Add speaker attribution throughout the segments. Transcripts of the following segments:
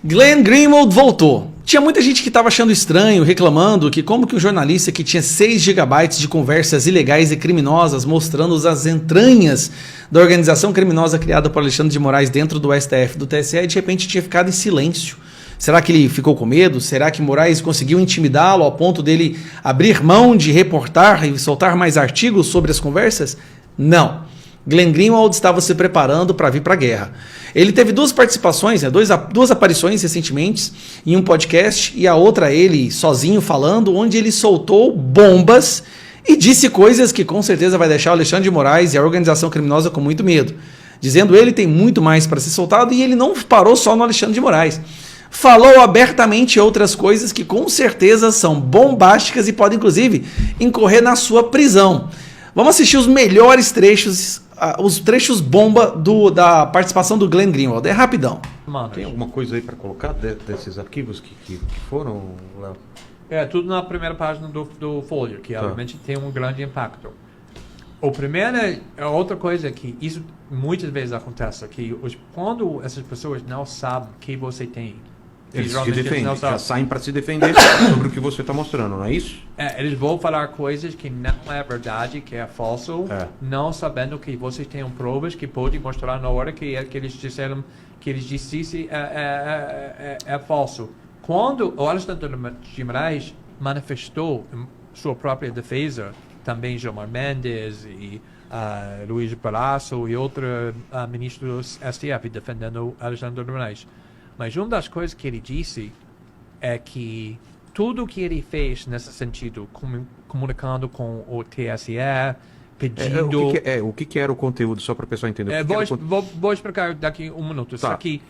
Speaker 1: Glenn Greenwald voltou. Tinha muita gente que estava achando estranho, reclamando que como que um jornalista que tinha 6 gigabytes de conversas ilegais e criminosas mostrando as entranhas da organização criminosa criada por Alexandre de Moraes dentro do STF, do TSE, de repente tinha ficado em silêncio. Será que ele ficou com medo? Será que Moraes conseguiu intimidá-lo ao ponto dele abrir mão de reportar e soltar mais artigos sobre as conversas? Não. Glenn Greenwald estava se preparando para vir para a guerra. Ele teve 2 participações, duas aparições recentemente em um podcast e a outra ele sozinho falando, onde ele soltou bombas e disse coisas que com certeza vai deixar o Alexandre de Moraes e a organização criminosa com muito medo. Dizendo ele tem muito mais para ser soltado e ele não parou só no Alexandre de Moraes. Falou abertamente outras coisas que com certeza são bombásticas e podem inclusive incorrer na sua prisão. Vamos assistir os melhores trechos, os trechos bomba da participação do Glenn Greenwald. É rapidão.
Speaker 2: Mano,
Speaker 3: tem alguma coisa aí para colocar desses arquivos que foram, Léo?
Speaker 2: É tudo na primeira página do Folha, que obviamente tem um grande impacto. O primeiro é outra coisa que isso muitas vezes acontece, que quando essas pessoas não sabem o que você tem,
Speaker 3: eles se defendem, já saem para se defender sobre o que você está mostrando, não é isso?
Speaker 2: Eles vão falar coisas que não é verdade, que é falso, não sabendo que vocês têm provas que podem mostrar na hora que eles disseram que eles disseram é falso. Quando o Alexandre de Moraes manifestou sua própria defesa, também Gilmar Mendes e Luiz Barroso e outros ministros do STF defendendo Alexandre de Moraes. Mas uma das coisas que ele disse é que tudo que ele fez nesse sentido, comunicando com o TSE, pedindo...
Speaker 3: O que era o conteúdo, só para o pessoal entender?
Speaker 2: Vou explicar daqui um minuto. Tá. Só que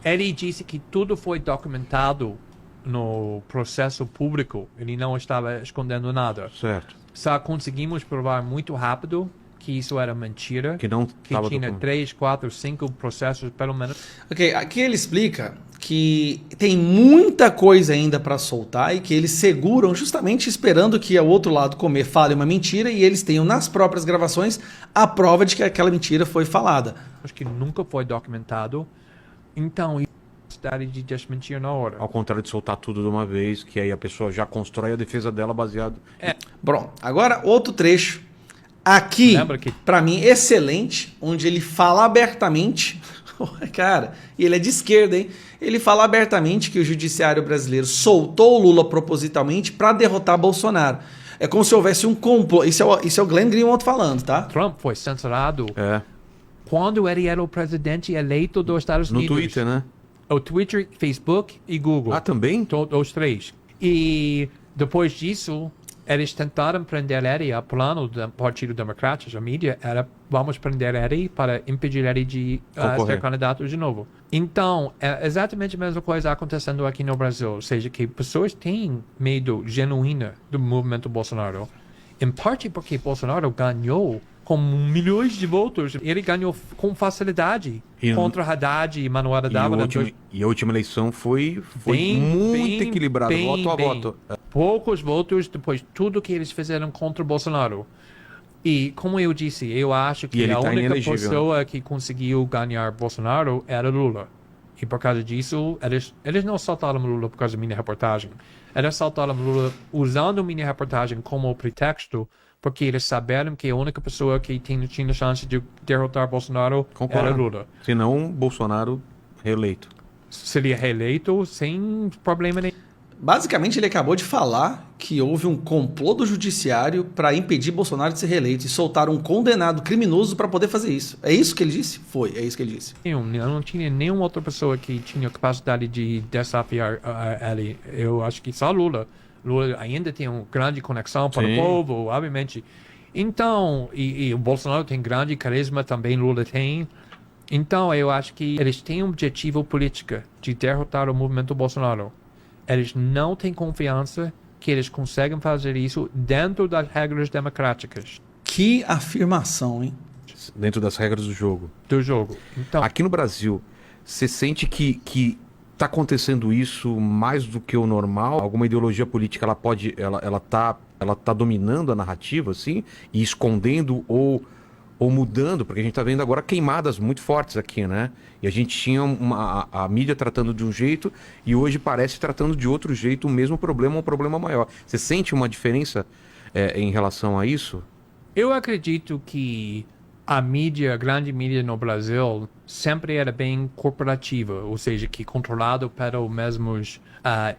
Speaker 2: ele disse que tudo foi documentado no processo público. Ele não estava escondendo nada.
Speaker 3: Certo.
Speaker 2: Só conseguimos provar muito rápido que isso era mentira,
Speaker 3: que
Speaker 2: tinha 3, 4, 5 processos, pelo menos.
Speaker 1: Ok, aqui ele explica que tem muita coisa ainda para soltar e que eles seguram justamente esperando que o outro lado fale uma mentira e eles tenham nas próprias gravações a prova de que aquela mentira foi falada.
Speaker 2: Acho que nunca foi documentado, então isso de desmentir na hora.
Speaker 3: Ao contrário de soltar tudo de uma vez, que aí a pessoa já constrói a defesa dela baseado...
Speaker 1: Bom, agora outro trecho. Aqui, para mim, excelente, onde ele fala abertamente, cara, e ele é de esquerda, hein? Ele fala abertamente que o judiciário brasileiro soltou o Lula propositalmente para derrotar Bolsonaro. É como se houvesse um complô. Isso é o Glenn Greenwald falando, tá?
Speaker 2: Trump foi censurado quando ele era o presidente eleito dos Estados Unidos.
Speaker 3: No Twitter, né?
Speaker 2: O Twitter, Facebook e Google.
Speaker 3: Ah, também?
Speaker 2: Os 3. E depois disso... eles tentaram prender ele, a plano do Partido Democrático, a mídia, era vamos prender ele para impedir ele de ser candidato de novo. Então, é exatamente a mesma coisa acontecendo aqui no Brasil, ou seja, que pessoas têm medo genuíno do movimento Bolsonaro, em parte porque Bolsonaro ganhou com milhões de votos, ele ganhou com facilidade contra Haddad e Manuela Dávila.
Speaker 3: E a última eleição foi muito equilibrada, voto a voto.
Speaker 2: Poucos votos depois de tudo que eles fizeram contra o Bolsonaro. E, como eu disse, eu acho que a única pessoa que conseguiu ganhar Bolsonaro era Lula. E por causa disso, eles não soltaram Lula por causa da minha reportagem. Eles soltaram Lula usando minha reportagem como pretexto, porque eles saberam que a única pessoa que tinha chance de derrotar Bolsonaro era Lula.
Speaker 3: Senão, Bolsonaro reeleito.
Speaker 2: Seria reeleito sem problema nenhum.
Speaker 1: Basicamente, ele acabou de falar que houve um complô do judiciário para impedir Bolsonaro de ser reeleito e soltar um condenado criminoso para poder fazer isso. É isso que ele disse? É isso que ele disse.
Speaker 2: Eu não tinha nenhuma outra pessoa que tinha capacidade de desafiar ele. Eu acho que só Lula. Lula ainda tem uma grande conexão para o povo, obviamente. Então, e o Bolsonaro tem grande carisma, também Lula tem. Então, eu acho que eles têm um objetivo político de derrotar o movimento Bolsonaro. Eles não têm confiança que eles conseguem fazer isso dentro das regras democráticas.
Speaker 1: Que afirmação, hein?
Speaker 3: Dentro das regras do jogo.
Speaker 2: Então,
Speaker 3: aqui no Brasil, você sente que está acontecendo isso mais do que o normal? Alguma ideologia política ela tá dominando a narrativa, assim, e escondendo ou ou mudando, porque a gente está vendo agora queimadas muito fortes aqui, né? E a gente tinha a mídia tratando de um jeito e hoje parece tratando de outro jeito o mesmo problema, um problema maior. Você sente uma diferença em relação a isso?
Speaker 2: Eu acredito que a mídia, a grande mídia no Brasil, sempre era bem corporativa, ou seja, que controlado pelos mesmos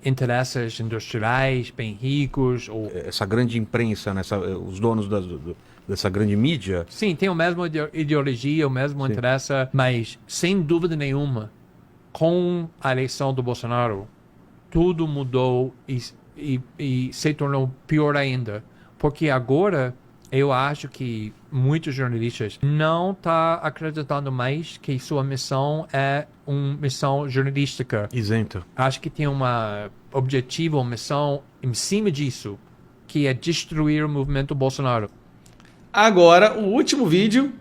Speaker 2: interesses industriais, bem ricos. Ou...
Speaker 3: Essa grande imprensa, né? Os donos dessa grande mídia.
Speaker 2: Sim, tem a mesma ideologia, o mesmo interesse, mas sem dúvida nenhuma, com a eleição do Bolsonaro, tudo mudou e se tornou pior ainda. Porque agora, eu acho que muitos jornalistas não estão acreditando mais que sua missão é uma missão jornalística.
Speaker 3: Isento.
Speaker 2: Acho que tem um objetivo, uma missão em cima disso, que é destruir o movimento Bolsonaro.
Speaker 1: Agora, o último vídeo,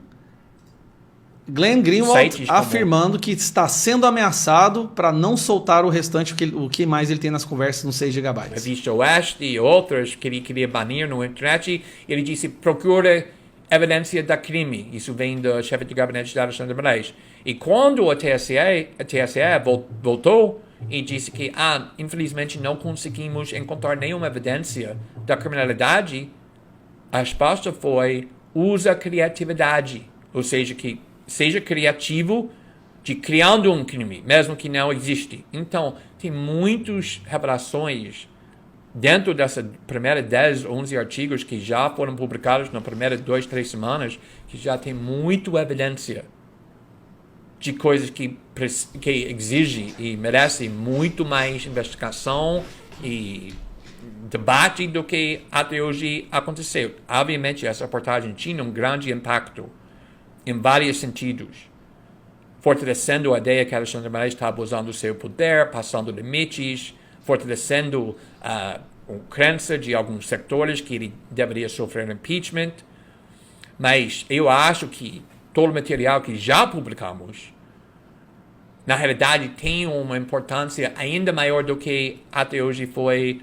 Speaker 1: Glenn Greenwald afirmando que está sendo ameaçado para não soltar o restante, o que mais ele tem nas conversas nos 6 GB.
Speaker 4: A Revista Oeste e outras que ele queria banir no internet. Ele disse, procura evidência da crime. Isso vem do chefe de gabinete de Alexandre de Moraes. E quando a TSE voltou e disse que, infelizmente não conseguimos encontrar nenhuma evidência da criminalidade, a resposta foi, usa criatividade. Ou seja, que seja criativo de criando um crime, mesmo que não existe. Então, tem muitas revelações dentro dessa primeira 10, 11 artigos que já foram publicados nas primeiras 2, 3 semanas, que já tem muita evidência de coisas que exigem e merecem muito mais investigação e debate do que até hoje aconteceu. Obviamente, essa reportagem tinha um grande impacto em vários sentidos, fortalecendo a ideia que Alexandre de Moraes está abusando do seu poder, passando limites, fortalecendo a crença de alguns setores que ele deveria sofrer impeachment. Mas eu acho que todo o material que já publicamos, na realidade, tem uma importância ainda maior do que até hoje foi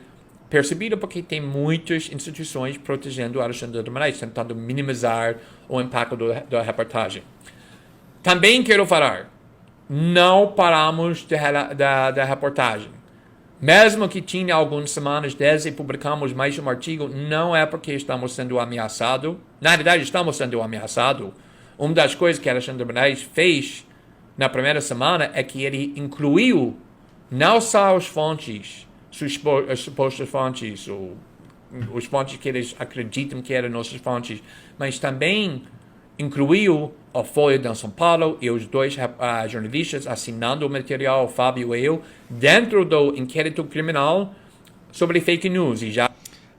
Speaker 4: percebido, porque tem muitas instituições protegendo Alexandre de Moraes, tentando minimizar o impacto da reportagem. Também quero falar, não paramos da reportagem. Mesmo que tinha algumas semanas desde que publicamos mais um artigo, não é porque estamos sendo ameaçados. Na realidade, estamos sendo ameaçados. Uma das coisas que Alexandre de Moraes fez na primeira semana é que ele incluiu não só as fontes, as supostas fontes, ou os fontes que eles acreditam que eram nossas fontes, mas também incluiu a Folha de São Paulo e os dois jornalistas assinando o material, o Fábio e eu, dentro do inquérito criminal sobre fake news. E já...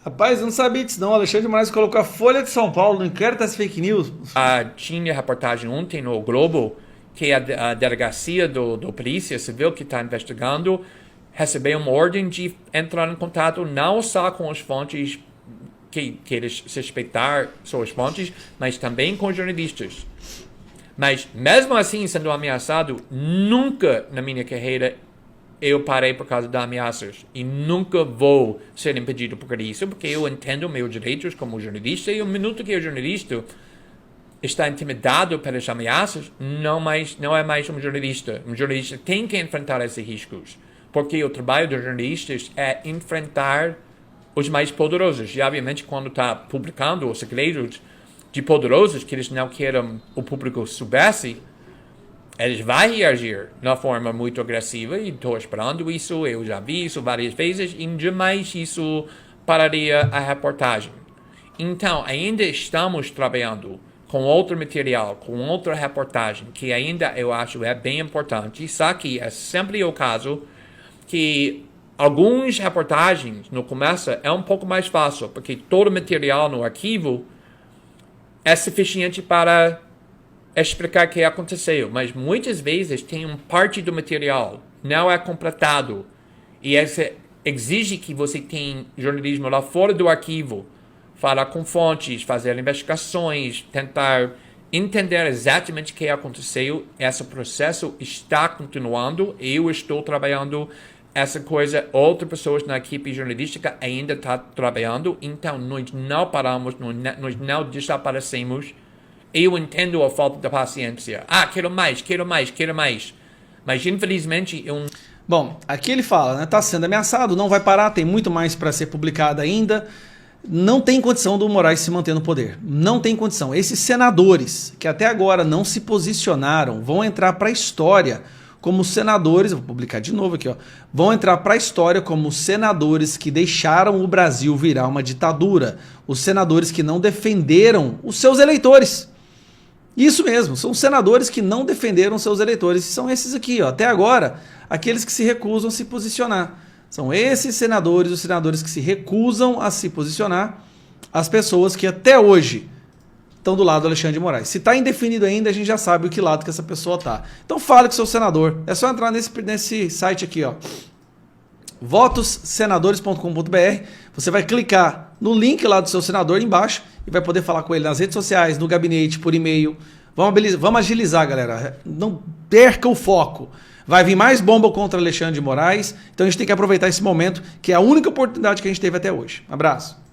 Speaker 1: Rapaz, eu não sabia disso não. O Alexandre de Moraes colocou a Folha de São Paulo no inquérito das fake news.
Speaker 4: Tinha reportagem ontem no Globo que a delegacia do Polícia Civil que está investigando recebeu uma ordem de entrar em contato não só com as fontes que eles suspeitar são as fontes, mas também com jornalistas. Mas, mesmo assim, sendo ameaçado, nunca na minha carreira eu parei por causa de ameaças. E nunca vou ser impedido por isso, porque eu entendo meus direitos como jornalista, e o minuto que o jornalista está intimidado pelas ameaças, não é mais um jornalista. Um jornalista tem que enfrentar esses riscos, porque o trabalho dos jornalistas é enfrentar os mais poderosos. E, obviamente, quando está publicando os segredos de poderosos que eles não querem o público soubesse, eles vão reagir de uma forma muito agressiva, e estou esperando isso, eu já vi isso várias vezes, e jamais isso pararia a reportagem. Então, ainda estamos trabalhando com outro material, com outra reportagem, que ainda eu acho é bem importante, só que é sempre o caso que algumas reportagens no começo é um pouco mais fácil, porque todo o material no arquivo é suficiente para explicar o que aconteceu, mas muitas vezes tem uma parte do material não é completado, e exige que você tenha jornalismo lá fora do arquivo, falar com fontes, fazer investigações, tentar entender exatamente o que aconteceu. Esse processo está continuando, eu estou trabalhando essa coisa, outras pessoas na equipe jornalística ainda estão trabalhando, então nós não paramos, nós não desaparecemos Eu entendo a falta de paciência. Quero mais, quero mais, quero mais. Mas, infelizmente, eu...
Speaker 1: Bom, aqui ele fala, né? Tá sendo ameaçado, não vai parar, tem muito mais para ser publicado ainda. Não tem condição do Moraes se manter no poder. Não tem condição. Esses senadores que até agora não se posicionaram vão entrar para a história como senadores, vou publicar de novo aqui, ó, vão entrar para a história como senadores que deixaram o Brasil virar uma ditadura. Os senadores que não defenderam os seus eleitores. Isso mesmo, são senadores que não defenderam seus eleitores. São esses aqui, ó, até agora, aqueles que se recusam a se posicionar. São esses senadores, os senadores que se recusam a se posicionar, as pessoas que até hoje estão do lado do Alexandre de Moraes. Se está indefinido ainda, a gente já sabe o que lado que essa pessoa está. Então fale com o seu senador. É só entrar nesse site aqui, ó, votossenadores.com.br. Você vai clicar no link lá do seu senador embaixo e vai poder falar com ele nas redes sociais, no gabinete, por e-mail. Vamos agilizar, galera. Não perca o foco. Vai vir mais bomba contra Alexandre de Moraes. Então a gente tem que aproveitar esse momento, que é a única oportunidade que a gente teve até hoje. Abraço.